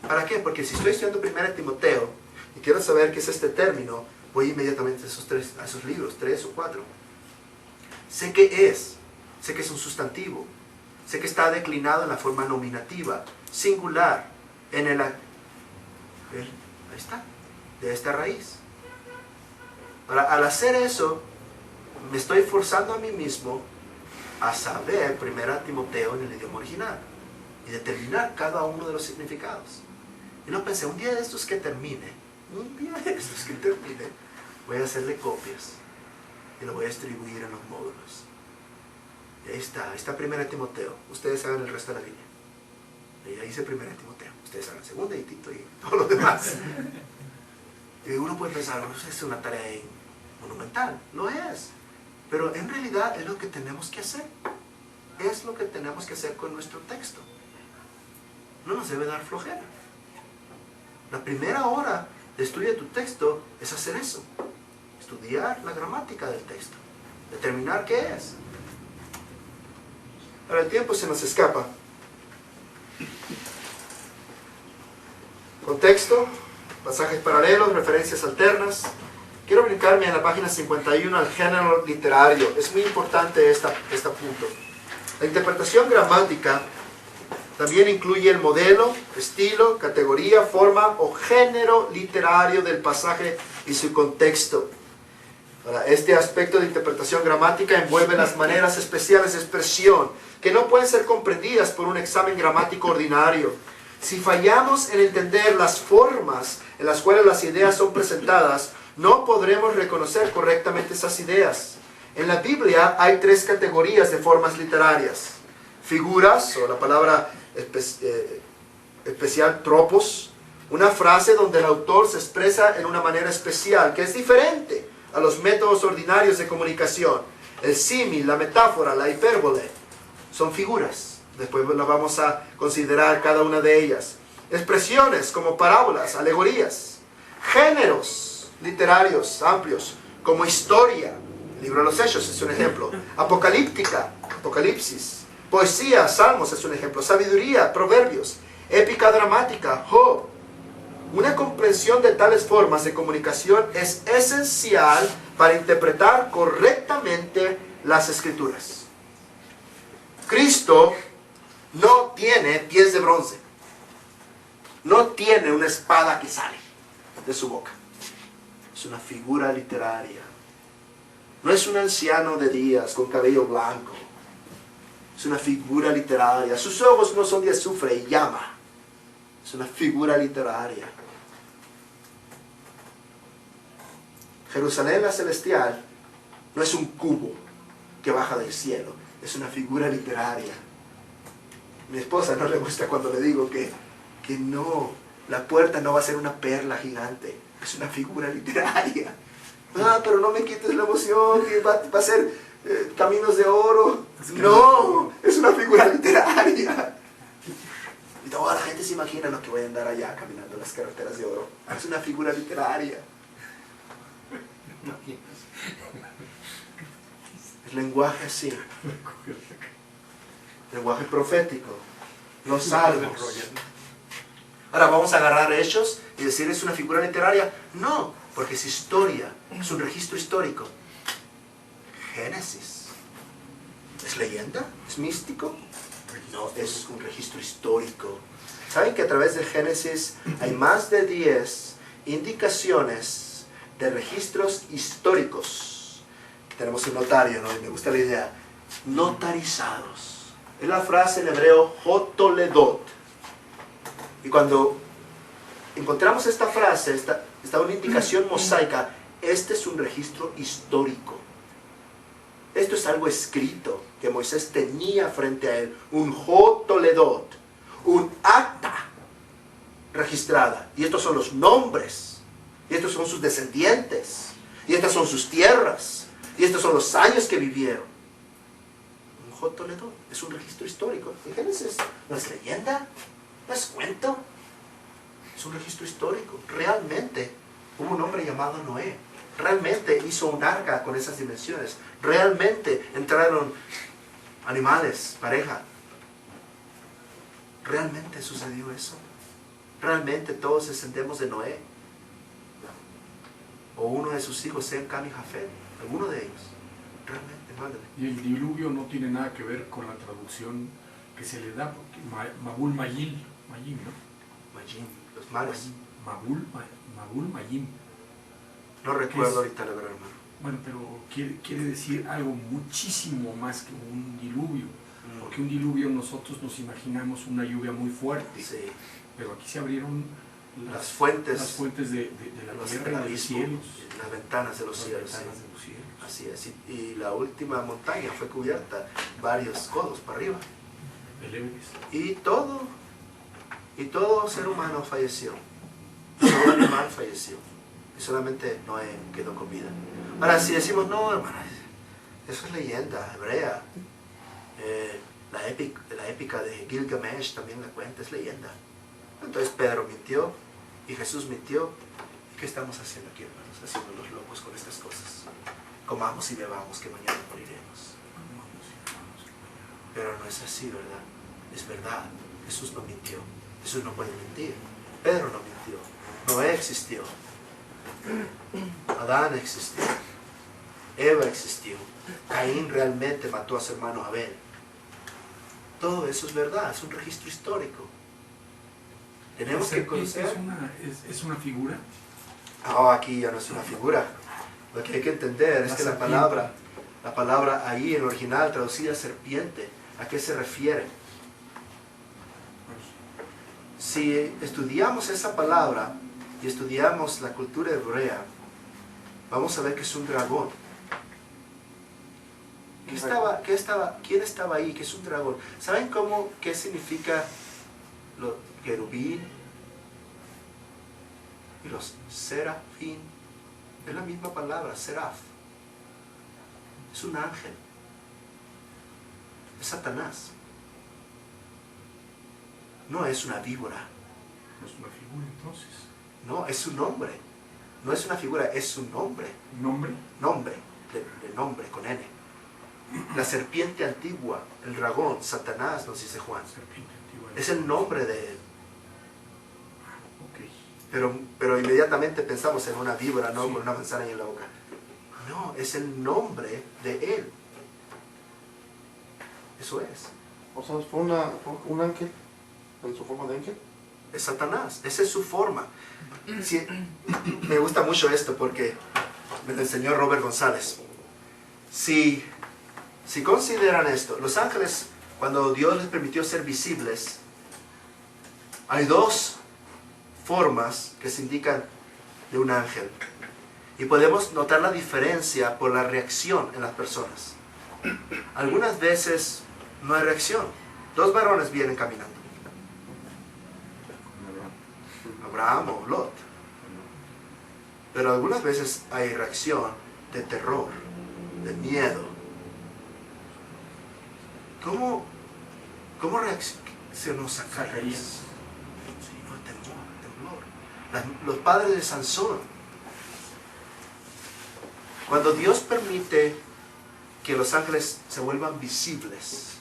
¿Para qué? Porque si estoy estudiando 1 Timoteo y quiero saber qué es este término, voy inmediatamente a esos libros, 3 o 4. Sé qué es un sustantivo, sé que está declinado en la forma nominativa, singular, en el... Ahí está, de esta raíz. Ahora, al hacer eso, me estoy forzando a mí mismo a saber 1 Timoteo en el idioma original y determinar cada uno de los significados. Y luego pensé, un día de estos que termine, voy a hacerle copias y lo voy a distribuir en los módulos. Ahí está 1 Timoteo. Ustedes hagan el resto de la Biblia. Y ahí dice 1 Timoteo. Ustedes hagan 2 y Tito y todo lo demás. Y uno puede pensar, pues es una tarea monumental. Lo es. Pero en realidad es lo que tenemos que hacer. Es lo que tenemos que hacer con nuestro texto. No nos debe dar flojera. La primera hora de estudio de tu texto es hacer eso. Estudiar la gramática del texto. Determinar qué es. Ahora el tiempo se nos escapa. Contexto, pasajes paralelos, referencias alternas. Quiero brincarme en la página 51 al género literario. Es muy importante este punto. La interpretación gramática también incluye el modelo, estilo, categoría, forma o género literario del pasaje y su contexto. Ahora, este aspecto de interpretación gramática envuelve las maneras especiales de expresión que no pueden ser comprendidas por un examen gramático ordinario. Si fallamos en entender las formas en las cuales las ideas son presentadas, no podremos reconocer correctamente esas ideas. En la Biblia hay 3 categorías de formas literarias. Figuras, o la palabra especial, tropos, una frase donde el autor se expresa en una manera especial, que es diferente a los métodos ordinarios de comunicación. El símil, la metáfora, la hipérbole, son figuras. Después las vamos a considerar cada una de ellas. Expresiones como parábolas, alegorías. Géneros literarios amplios, como historia, el libro de los Hechos es un ejemplo. Apocalíptica, Apocalipsis. Poesía, Salmos es un ejemplo. Sabiduría, Proverbios. Épica dramática, Job. Una comprensión de tales formas de comunicación es esencial para interpretar correctamente las Escrituras. Cristo no tiene pies de bronce. No tiene una espada que sale de su boca. Es una figura literaria. No es un anciano de días con cabello blanco. Es una figura literaria. Sus ojos no son de azufre y llama. Es una figura literaria. Jerusalén la celestial no es un cubo que baja del cielo. Es una figura literaria. Mi esposa no le gusta cuando le digo que no, la puerta no va a ser una perla gigante. Es una figura literaria. Ah, pero no me quites la emoción, que va a ser caminos de oro. No, es una figura literaria. Y toda la gente se imagina lo que voy a andar allá caminando las carreteras de oro. Es una figura literaria. El lenguaje así. Lenguaje profético. Los salmos. Ahora vamos a agarrar Hechos y decir es una figura literaria. No, porque es historia. Es un registro histórico. Génesis. ¿Es leyenda? ¿Es místico? No, es un registro histórico. ¿Saben que a través de Génesis hay más de 10 indicaciones de registros históricos? Tenemos un notario, ¿no? Y me gusta la idea. Notarizados. Es la frase en hebreo Hotoledot. Y cuando encontramos esta frase, está una indicación mosaica. Este es un registro histórico. Esto es algo escrito que Moisés tenía frente a él. Un Hotoledot. Un acta registrada. Y estos son los nombres. Y estos son sus descendientes. Y estas son sus tierras. Y estos son los años que vivieron. Un Hotoledot. Es un registro histórico. En Génesis no es leyenda. No es cuento. Es un registro histórico. Realmente hubo un hombre llamado Noé. Realmente hizo un arca con esas dimensiones. Realmente entraron animales, pareja. Realmente sucedió eso. Realmente todos descendemos de Noé. O uno de sus hijos, Sem, Cam y Jafet. Alguno de ellos. Realmente, mándale. Y el diluvio no tiene nada que ver con la traducción que se le da, porque Mabul Mayim, ¿no? Mayim, los mares. Mabul Mayim. No recuerdo ahorita la verdad, hermano. Bueno, pero quiere decir algo muchísimo más que un diluvio. Porque un diluvio nosotros nos imaginamos una lluvia muy fuerte. Sí. Pero aquí se abrieron las fuentes de la los tierra y de los abismos, cielos. las ventanas de los Las cielos. ventanas Sí. de los cielos. Así es. Y la última montaña fue cubierta varios codos para arriba. El Everest. Y todo ser humano falleció. Todo animal falleció. Y solamente Noé quedó con vida. Ahora, si decimos, no, hermano, eso es leyenda hebrea. La épica de Gilgamesh también la cuenta, es leyenda. Entonces Pedro mintió y Jesús mintió. ¿Qué estamos haciendo aquí, hermanos? Haciendo los locos con estas cosas. Comamos y bebamos que mañana moriremos. Pero no es así, ¿verdad? Es verdad. Jesús no mintió. Jesús no puede mentir. Pedro no mintió. Noé existió. Adán existió. Eva existió. Caín realmente mató a su hermano Abel. Todo eso es verdad. Es un registro histórico. Tenemos que conocer. ¿Es una figura? Aquí ya no es una figura. Lo que hay que entender es que la palabra ahí en el original traducida serpiente, ¿a qué se refiere? Si estudiamos esa palabra y estudiamos la cultura hebrea, vamos a ver que es un dragón. ¿Quién estaba ahí? ¿Qué es un dragón? ¿Saben qué significa los querubín y los serafín? Es la misma palabra, seraf. Es un ángel. Es Satanás. No es una víbora. No es una figura, entonces. No, es su nombre. No es una figura, es su nombre. ¿Nombre? Nombre, de nombre, con N. La serpiente antigua, el dragón, Satanás, nos dice Juan. Serpiente antigua. Es el nombre de él. Ok. Pero inmediatamente pensamos en una víbora, ¿no? Sí. Con una manzana en la boca. No, es el nombre de él. Eso es. O sea, fue un ángel en su forma de ángel. Es Satanás, esa es su forma. Sí, me gusta mucho esto porque me lo enseñó Robert González. Si consideran esto, los ángeles, cuando Dios les permitió ser visibles, hay dos formas que se indican de un ángel. Y podemos notar la diferencia por la reacción en las personas. Algunas veces no hay reacción. Dos varones vienen caminando. Abraham o Lot. Pero algunas veces hay reacción de terror, de miedo. ¿Cómo reaccionó Zacarías? Sí, no, temblor. Los padres de Sansón. Cuando Dios permite que los ángeles se vuelvan visibles,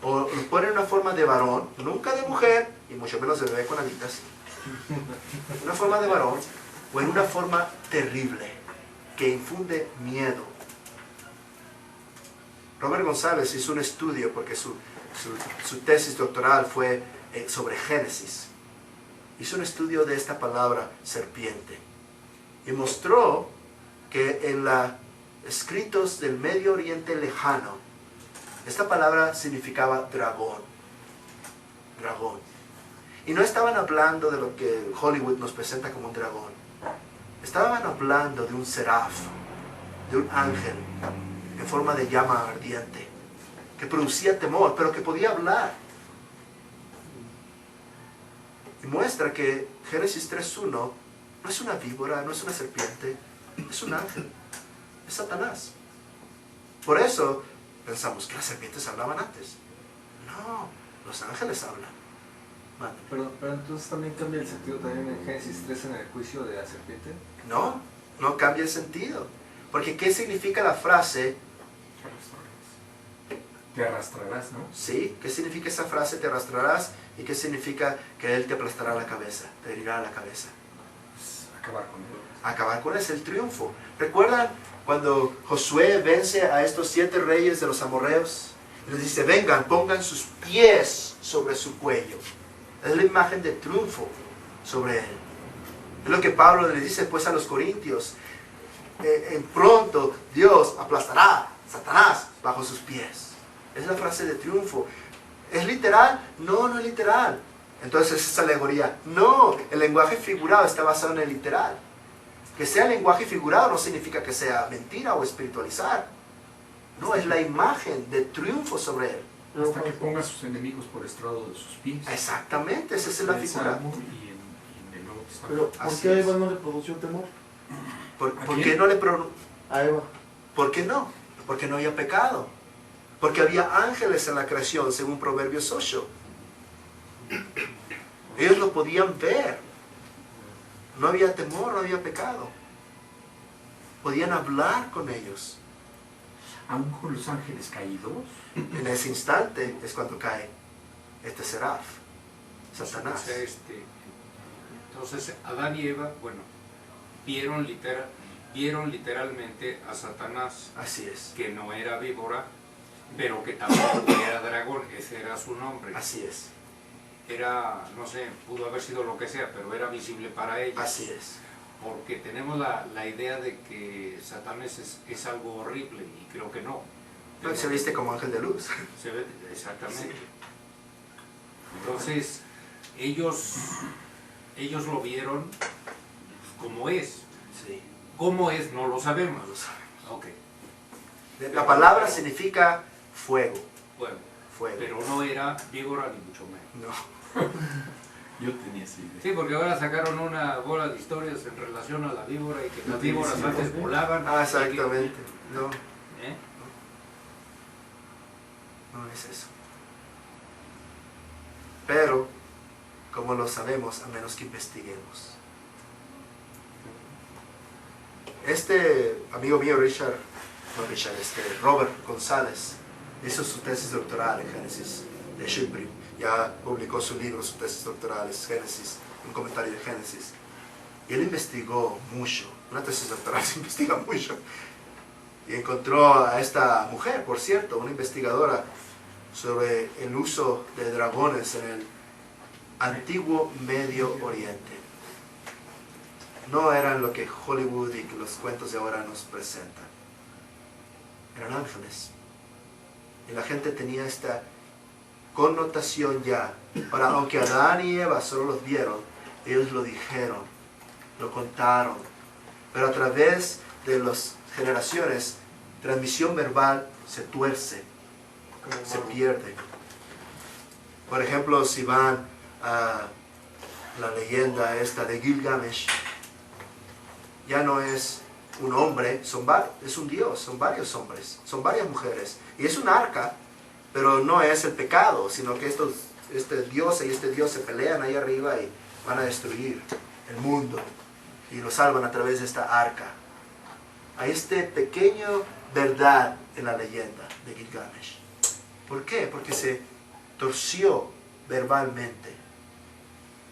o los pone en una forma de varón, nunca de mujer, y mucho menos de bebé con alitas, una forma de varón, o en una forma terrible, que infunde miedo. Robert González hizo un estudio, porque su tesis doctoral fue sobre Génesis. Hizo un estudio de esta palabra serpiente, y mostró que en los escritos del Medio Oriente lejano, esta palabra significaba dragón. Dragón. Y no estaban hablando de lo que Hollywood nos presenta como un dragón. Estaban hablando de un seraf, de un ángel, en forma de llama ardiente, que producía temor, pero que podía hablar. Y muestra que Génesis 3.1 no es una víbora, no es una serpiente, es un ángel, es Satanás. Por eso pensamos que las serpientes hablaban antes. No, los ángeles hablan. Pero entonces también cambia el sentido también en Génesis 3 en el juicio de la serpiente. No cambia el sentido. Porque ¿qué significa la frase? Te arrastrarás, ¿no? Sí, ¿qué significa esa frase? Te arrastrarás. ¿Y qué significa que Él te aplastará la cabeza? Te herirá la cabeza. Acabar con él. Acabar con él es el triunfo. ¿Recuerdan cuando Josué vence a estos 7 reyes de los amorreos? Y les dice, vengan, pongan sus pies sobre su cuello. Es la imagen de triunfo sobre él. Es lo que Pablo le dice pues a los corintios. En pronto Dios aplastará a Satanás bajo sus pies. Es la frase de triunfo. ¿Es literal? No, no es literal. Entonces esa alegoría. No, el lenguaje figurado está basado en el literal. Que sea lenguaje figurado no significa que sea mentira o espiritualizar. No, es la imagen de triunfo sobre él. Hasta que ponga a sus enemigos por estrado de sus pies. Exactamente, esa es la En el figura. Salmo y en el Nuevo Testamento. Pero, ¿por Así qué a es. Eva no le produció temor? ¿Por ¿A qué quién? no le A Eva. ¿Por qué no? Porque no había pecado. Porque había ángeles en la creación, según Proverbios 8. Ellos lo podían ver. No había temor, no había pecado. Podían hablar con ellos. Aún con los ángeles caídos, En ese instante es cuando cae este seraf, Satanás. O sea, entonces Adán y Eva, bueno, vieron literalmente a Satanás, Así es, que no era víbora, pero que tampoco era dragón, ese era su nombre. así es, Era, no sé, pudo haber sido lo que sea, pero era visible para ellos. así es. Porque tenemos la idea de que Satanás es algo horrible, y creo que no. No, se viste como ángel de luz. Se ve, exactamente. Sí. Entonces, ellos lo vieron como es. Sí, ¿Cómo es? No lo sabemos. no lo sabemos. Ok, La palabra significa fuego, bueno, fuego. pero no era víbora ni mucho menos. No, yo tenía esa idea. Sí, porque ahora sacaron una bola de historias en relación a la víbora y que No las tiene víboras sentido. antes volaban. ah, exactamente. No, ¿Eh? no es eso. Pero, como lo sabemos, a menos que investiguemos. Este amigo mío, Robert González, hizo su tesis doctoral en Génesis de Shiprim. Ya publicó su libro, su tesis doctoral es Génesis, un comentario de Génesis. Y él investigó mucho. Una tesis doctoral se investiga mucho. Y encontró a esta mujer, por cierto, una investigadora sobre el uso de dragones en el antiguo Medio Oriente. No eran lo que Hollywood y los cuentos de ahora nos presentan. Eran ángeles. Y la gente tenía esta connotación ya. Para, aunque Adán y Eva solo los vieron, ellos lo dijeron, lo contaron. Pero a través de las generaciones, transmisión verbal se tuerce, se pierde. Por ejemplo, si van a la leyenda esta de Gilgamesh, ya no es un hombre, es un dios, son varios hombres, son varias mujeres. Y es un arca, pero no es el pecado, sino que este dios y este dios se pelean ahí arriba y van a destruir el mundo. Y lo salvan a través de esta arca. Hay este pequeño verdad en la leyenda de Gilgamesh. ¿Por qué? Porque se torció verbalmente.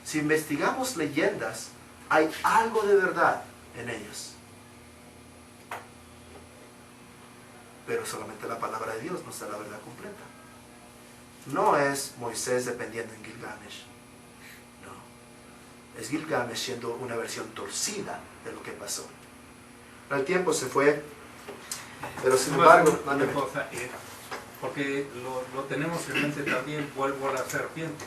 Si investigamos leyendas, hay algo de verdad en ellos. Pero solamente la palabra de Dios nos da la verdad completa. No es Moisés dependiendo en Gilgamesh. No. Es Gilgamesh siendo una versión torcida de lo que pasó. El tiempo se fue, pero sin embargo, Una cosa, porque lo tenemos en mente también, vuelvo a la serpiente.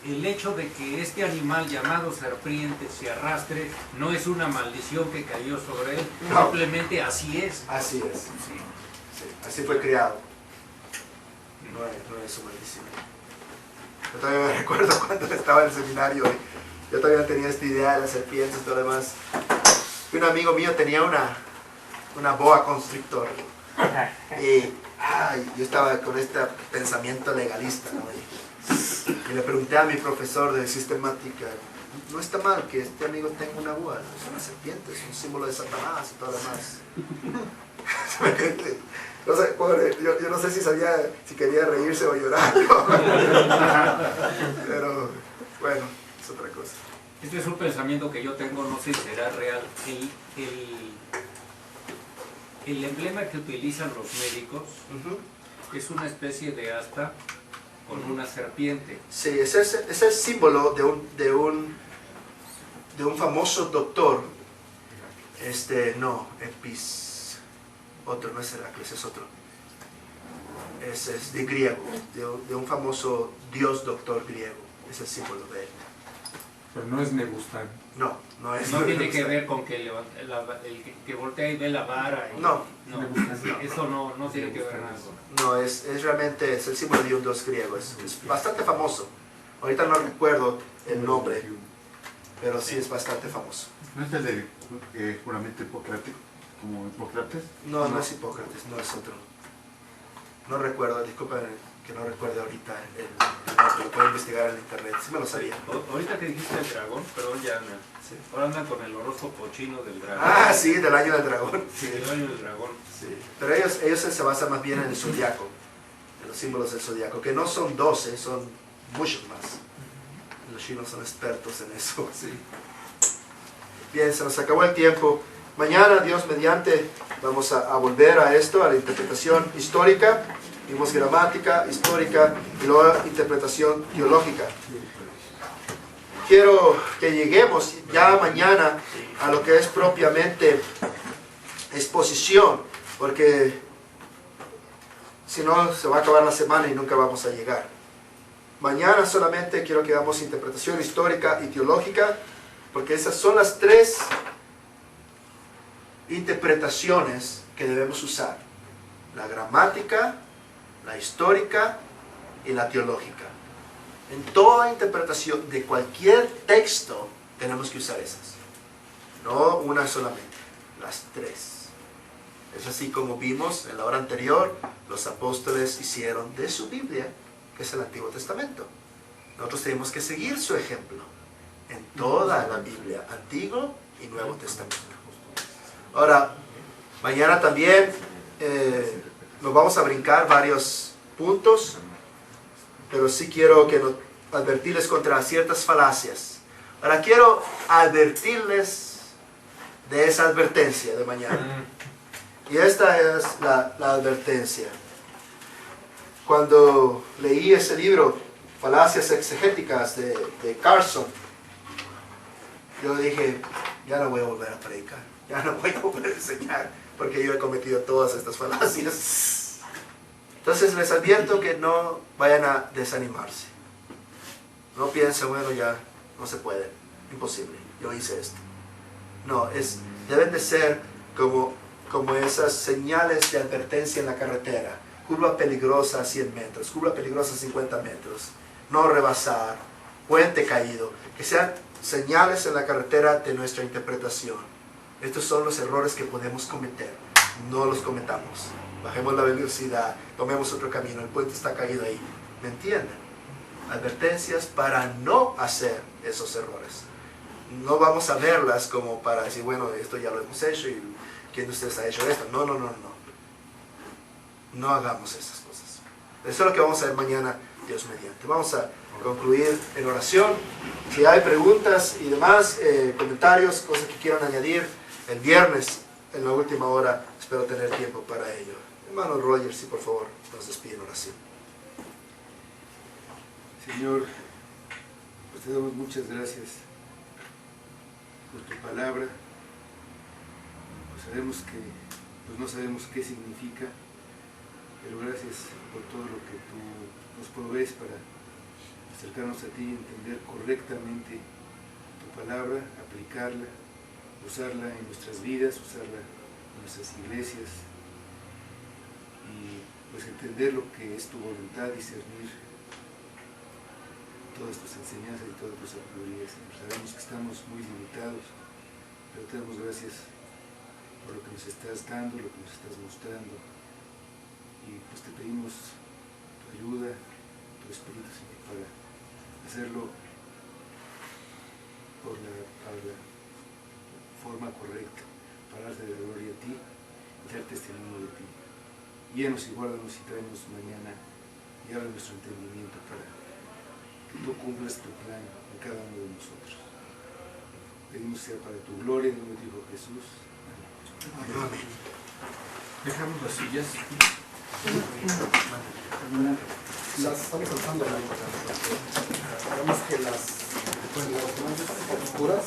El hecho de que este animal llamado serpiente se arrastre no es una maldición que cayó sobre él, No. simplemente así es. así es. Sí. Sí, así fue criado. No es su maldición. Yo todavía me recuerdo cuando estaba en el seminario, yo todavía tenía esta idea de las serpientes y todo lo demás. Y un amigo mío tenía una boa constrictor. Y yo estaba con este pensamiento legalista, ¿no? Y le pregunté a mi profesor de sistemática, no está mal que este amigo tenga una boa, ¿no? Es una serpiente, es un símbolo de Satanás y todo lo demás. No sé, pobre, yo no sé si quería reírse o llorar, ¿no? Pero bueno, es otra cosa. Este es un pensamiento que yo tengo, no sé si será real. El emblema que utilizan los médicos es una especie de asta con una serpiente. Sí, ese es el símbolo de un famoso doctor. Otro, no es Heracles, es otro. Es de griego, de un famoso dios doctor griego. es el símbolo de él. Pero no es Nebustán. No, no es. No tiene que ver con que el que voltea y ve la vara. No. Eso no tiene que ver nada con eso. No, es realmente es el símbolo de un dios griego. Es bastante famoso. Ahorita no recuerdo el nombre, pero sí es bastante famoso. ¿No es el de juramento hipocrático, como Hipócrates? No, no es Hipócrates, no es otro. No recuerdo, disculpen que no recuerdo ahorita el nombre, lo puedo investigar en internet, sí me lo sabía. Ahorita que dijiste el dragón, perdón, ya Sí. ahora andan con el horóscopo chino del dragón. Ah, sí, del año del dragón. Sí, el año del dragón. Sí. Pero ellos se basan más bien en el zodiaco, en los símbolos del zodiaco, que no son 12, son muchos más. Los chinos son expertos en eso. Sí. Bien, se nos acabó el tiempo. Mañana, Dios mediante, vamos a volver a esto, a la interpretación histórica. Vimos gramática, histórica y luego interpretación teológica. Quiero que lleguemos ya mañana a lo que es propiamente exposición, porque si no se va a acabar la semana y nunca vamos a llegar. Mañana solamente quiero que hagamos interpretación histórica y teológica, porque esas son las tres interpretaciones que debemos usar: la gramática, la histórica y la teológica. En toda interpretación de cualquier texto tenemos que usar esas, no una solamente, las tres. Es así como vimos en la hora anterior, los apóstoles hicieron de su Biblia, que es el Antiguo Testamento. Nosotros tenemos que seguir su ejemplo en toda la Biblia, Antiguo y Nuevo Testamento. Ahora, mañana también nos vamos a brincar varios puntos, pero sí quiero advertirles contra ciertas falacias. Ahora quiero advertirles de esa advertencia de mañana. Y esta es la advertencia. Cuando leí ese libro, Falacias Exegéticas de Carson, yo dije, ya no voy a volver a predicar, ya no voy a volver a enseñar, porque yo he cometido todas estas falacias. Entonces les advierto que no vayan a desanimarse. No piensen, bueno, ya no se puede, imposible, yo hice esto. No, deben de ser como esas señales de advertencia en la carretera. Curva peligrosa a 100 metros, curva peligrosa a 50 metros, no rebasar, puente caído, que sean señales en la carretera de nuestra interpretación. Estos son los errores que podemos cometer, no los cometamos. Bajemos la velocidad, tomemos otro camino, el puente está caído ahí. ¿Me entienden? Advertencias para no hacer esos errores. No vamos a verlas como para decir, bueno, esto ya lo hemos hecho y ¿quién de ustedes ha hecho esto? No. No hagamos esas cosas. Eso es lo que vamos a ver mañana, Dios mediante. Vamos a concluir en oración. Si hay preguntas y demás, comentarios, cosas que quieran añadir, el viernes, en la última hora, espero tener tiempo para ello. Hermano Roger, si por favor nos despide en oración. Señor, pues te damos muchas gracias por tu palabra. Pues sabemos que no sabemos qué significa, pero gracias por todo lo que tú nos provees para acercarnos a ti y entender correctamente tu palabra, aplicarla, usarla en nuestras vidas, usarla en nuestras iglesias y pues entender lo que es tu voluntad, discernir todas tus enseñanzas y todas tus sabidurías. Sabemos que estamos muy limitados, pero te damos gracias por lo que nos estás dando, lo que nos estás mostrando, y pues te pedimos tu ayuda, tu Espíritu, Señor, para hacerlo por la forma correcta, para darte la gloria a ti y dar testimonio de ti. Guíanos y guárdanos y tráenos mañana y abre nuestro entendimiento para que tú cumplas tu plan en cada uno de nosotros. Pedimos que sea para tu gloria, en el nombre de Hijo Jesús. Amén. Dejamos las sillas. Estamos alzando la Digamos que las oscuras